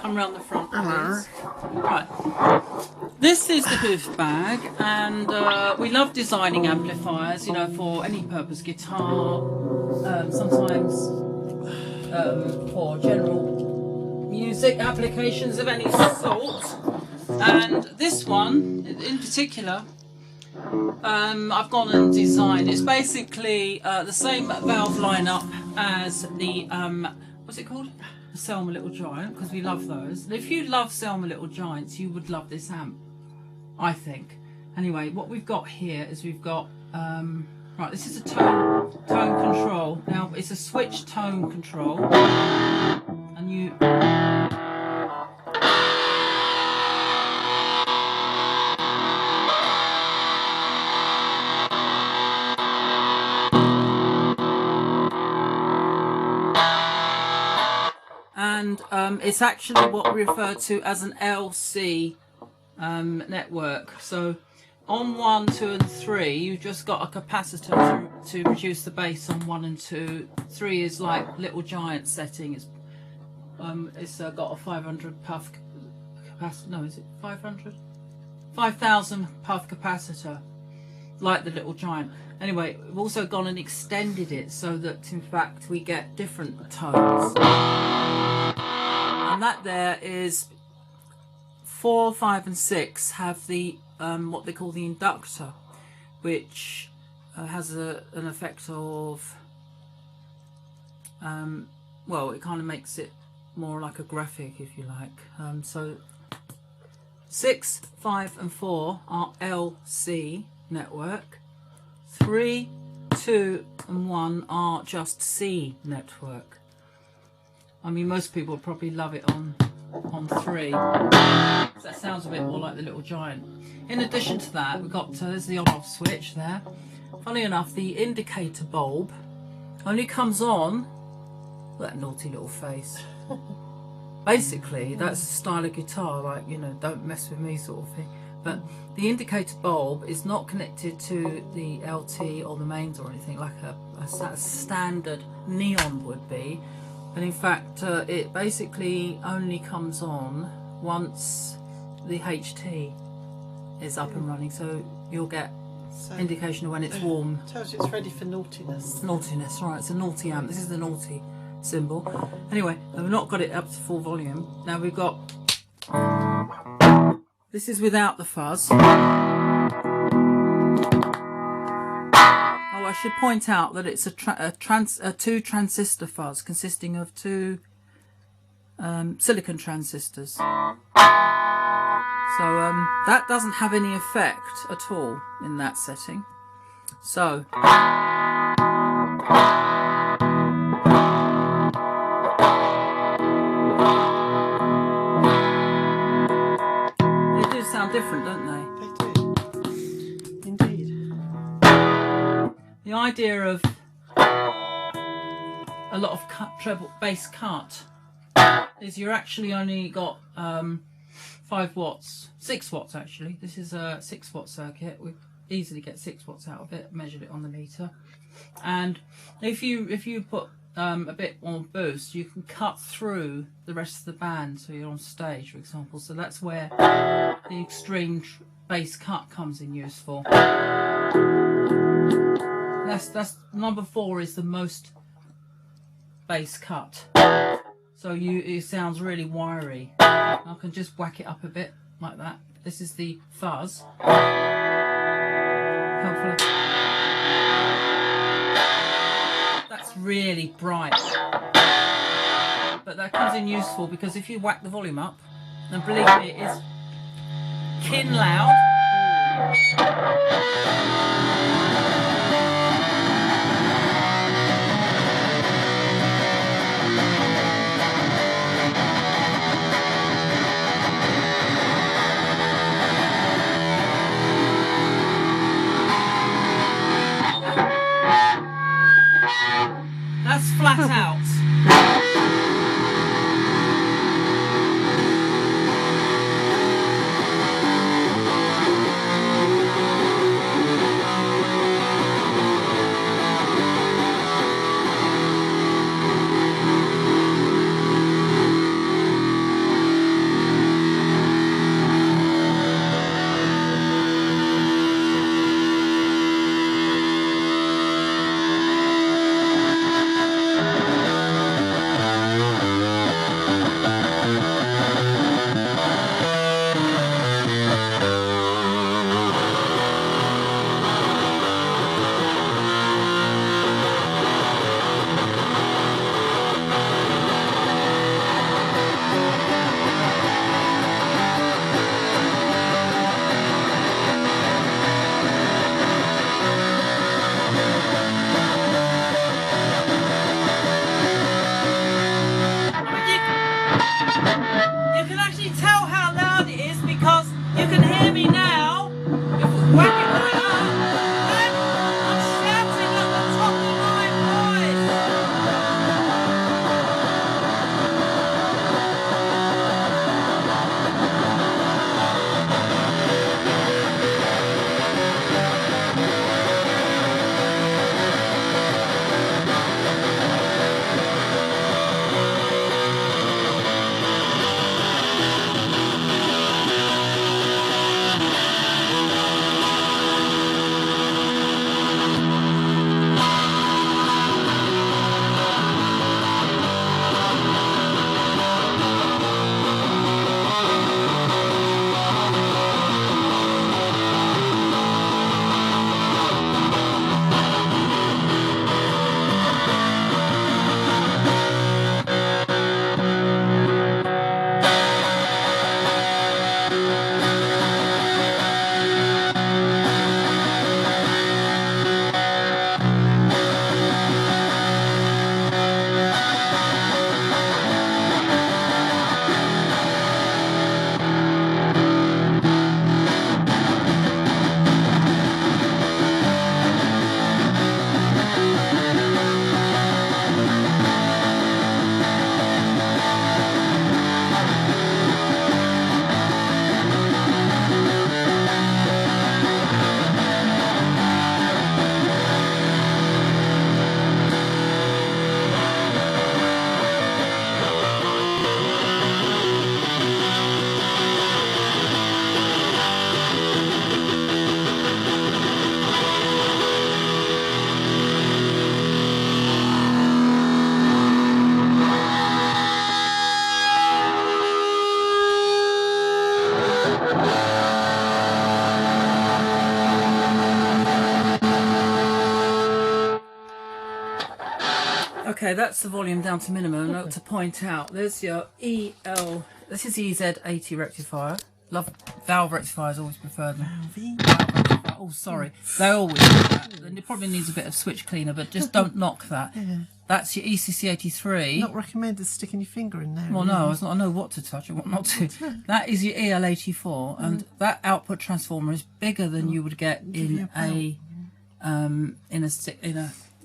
come round the front, please. Right. This is the hoof bag, and we love designing amplifiers, you know, for any purpose, guitar, sometimes for general music applications of any sort. And this one in particular, I've gone and designed. It's basically the same valve lineup as the what's it called? The Selma Little Giant, because we love those. And if you love Selma Little Giants, you would love this amp, I think. Anyway, what we've got here is we've got right. This is a tone control. Now it's a switch tone control, and you. And it's actually what we refer to as an LC network. So on 1, 2 and 3 you've just got a capacitor to reduce the bass on 1 and 2. 3 is like Little Giant setting. It's got a 500 puff capacitor. No, is it 500? 5,000 puff capacitor, like the Little Giant. Anyway, we've also gone and extended it so that in fact we get different tones. And that there is 4, 5 and 6 have the what they call the inductor, which has an effect of well, it kind of makes it more like a graphic, if you like. So 6, 5 and 4 are LC network. 3, 2 and 1 are just C network. I mean, most people probably love it on 3. That sounds a bit more like the Little Giant. In addition to that, we've got there's the on-off switch there. Funny enough, the indicator bulb only comes on. That naughty little face. Basically, that's a style of guitar, like, you know, don't mess with me sort of thing. But the indicator bulb is not connected to the LT or the mains or anything like a standard neon would be. But in fact, it basically only comes on once the HT is up and running. So you'll get indication of when it's warm. Tells you it's ready for naughtiness. Naughtiness, right. It's a naughty amp. This is the naughty symbol. Anyway, we've not got it up to full volume. Now we've got... This is without the fuzz. Oh, I should point out that it's a 2 transistor fuzz consisting of 2 silicon transistors. So that doesn't have any effect at all in that setting. So sound different, don't they? They do. Indeed. The idea of a lot of treble bass cut is you're actually only got 5 watts, 6 watts actually. This is a 6 watt circuit. We easily get 6 watts out of it. Measured it on the meter. And if you put a bit more boost, you can cut through the rest of the band, so you're on stage, for example. So that's where the extreme bass cut comes in useful. That's number 4 is the most bass cut. So it sounds really wiry. I can just whack it up a bit like that. This is the fuzz. Hopefully. That's really bright, but that comes in useful because if you whack the volume up, and believe me, it is kin loud. That's flat out. Okay, that's the volume down to minimum. Note to point out, there's your EL. This is the EZ80 rectifier. Love valve rectifiers, always prefer them. Oh, sorry. They always do that. Then it probably needs a bit of switch cleaner, but just don't knock that. Yeah. That's your ECC83. Not recommended sticking your finger in there. Well, no, I know what to touch and what not to. That is your EL84, and that output transformer is bigger than you would get in a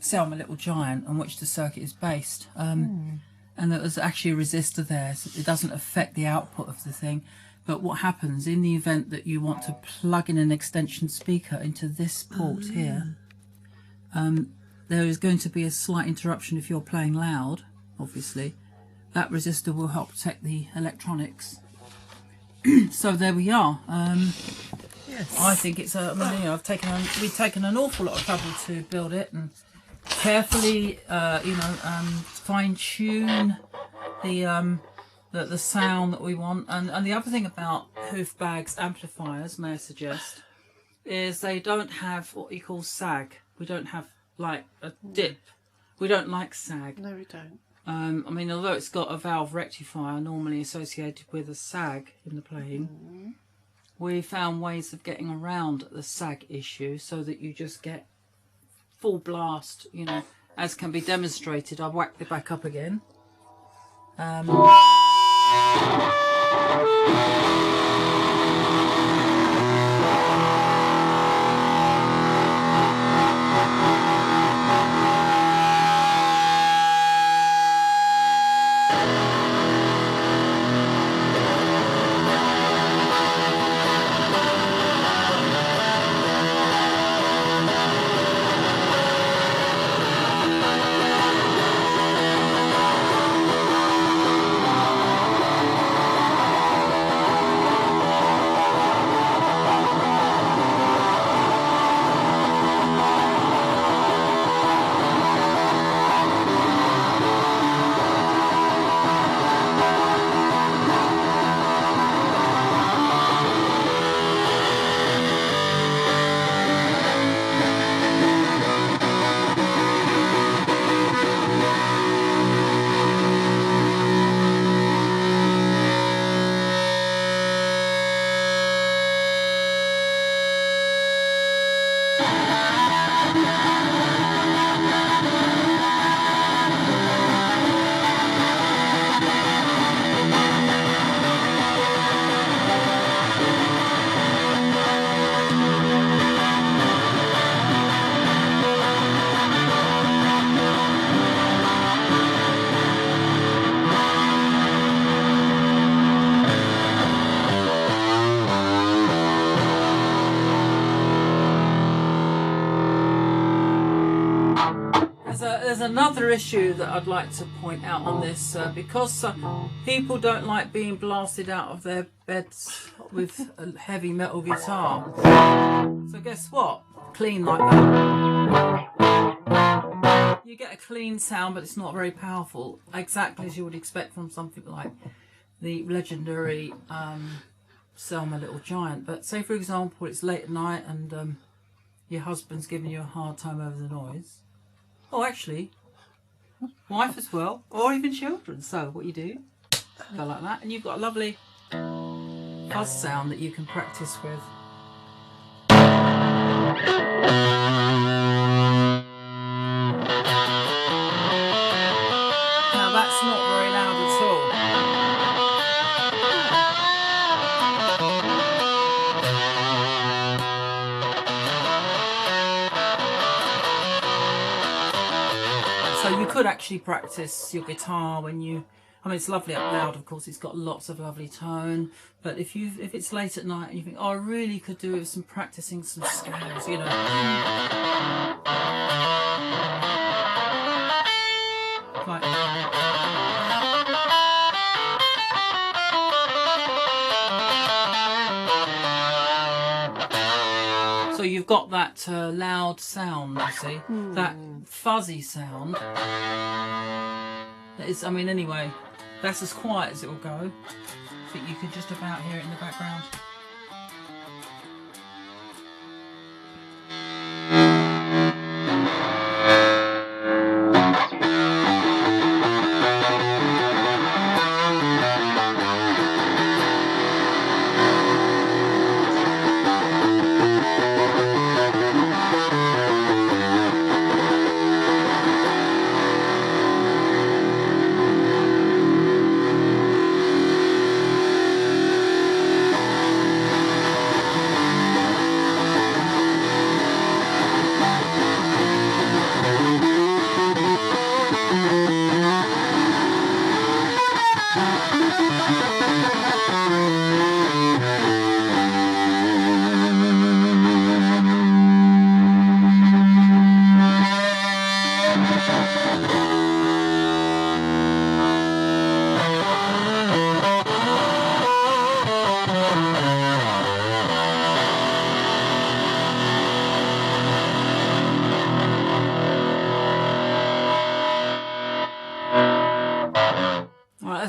Selma Little Giant on which the circuit is based. And there's actually a resistor there, so it doesn't affect the output of the thing. But what happens in the event that you want to plug in an extension speaker into this port here, there is going to be a slight interruption if you're playing loud, obviously. That resistor will help protect the electronics. So there we are. Yes. I think it's I mean, you know, we've taken an awful lot of trouble to build it and carefully, fine tune the sound that we want. And the other thing about hoof bags amplifiers, may I suggest, is they don't have what you call sag. We don't have like a dip. We don't like sag. No, we don't. I mean, although it's got a valve rectifier normally associated with a sag in the playing, we found ways of getting around the sag issue so that you just get full blast, you know, as can be demonstrated. I've whacked it back up again. There's another issue that I'd like to point out on this, because people don't like being blasted out of their beds with a heavy metal guitar. So guess what? Clean like that. You get a clean sound, but it's not very powerful, exactly as you would expect from something like the legendary Selma Little Giant. But say, for example, it's late at night and your husband's giving you a hard time over the noise. Oh, actually, wife as well, or even children. So what you do, go like that, and you've got a lovely fuzz sound that you can practice with. Now that's not very loud at all. So you could actually practice your guitar when you, I mean, it's lovely up loud, of course, it's got lots of lovely tone, but if it's late at night and you think, oh, I really could do with some practicing some scales, you know. Like, so you've got that loud sound, you see, that fuzzy sound. That is, I mean, anyway, that's as quiet as it will go. I think you can just about hear it in the background.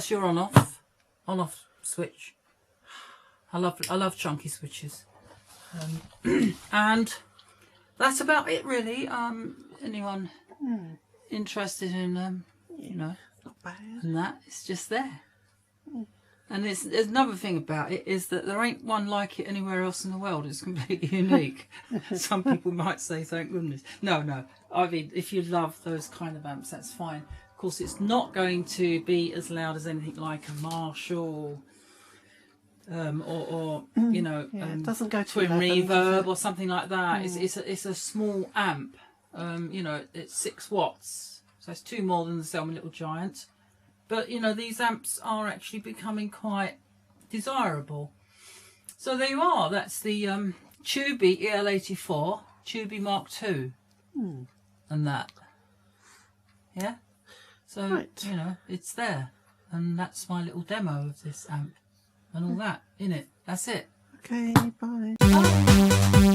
that's your on off switch. I love chunky switches. And that's about it really. Anyone interested in you know, Not bad. and that, it's just there. And there's another thing about it is that there ain't one like it anywhere else in the world. It's completely unique. Some people might say, thank goodness. No. I mean, if you love those kind of amps, that's fine. Of course, it's not going to be as loud as anything like a Marshall or you know, it doesn't go to twin 11, reverb or something like that. It's a small amp. You know, it's 6 watts, so it's 2 more than the Selmy Little Giant. But, you know, these amps are actually becoming quite desirable. So there you are. That's the Choobie EL84, Choobie Mark II. And that. Yeah? So, Right. you know, it's there. And that's my little demo of this amp. And all that, innit? That's it. Okay, bye. Bye.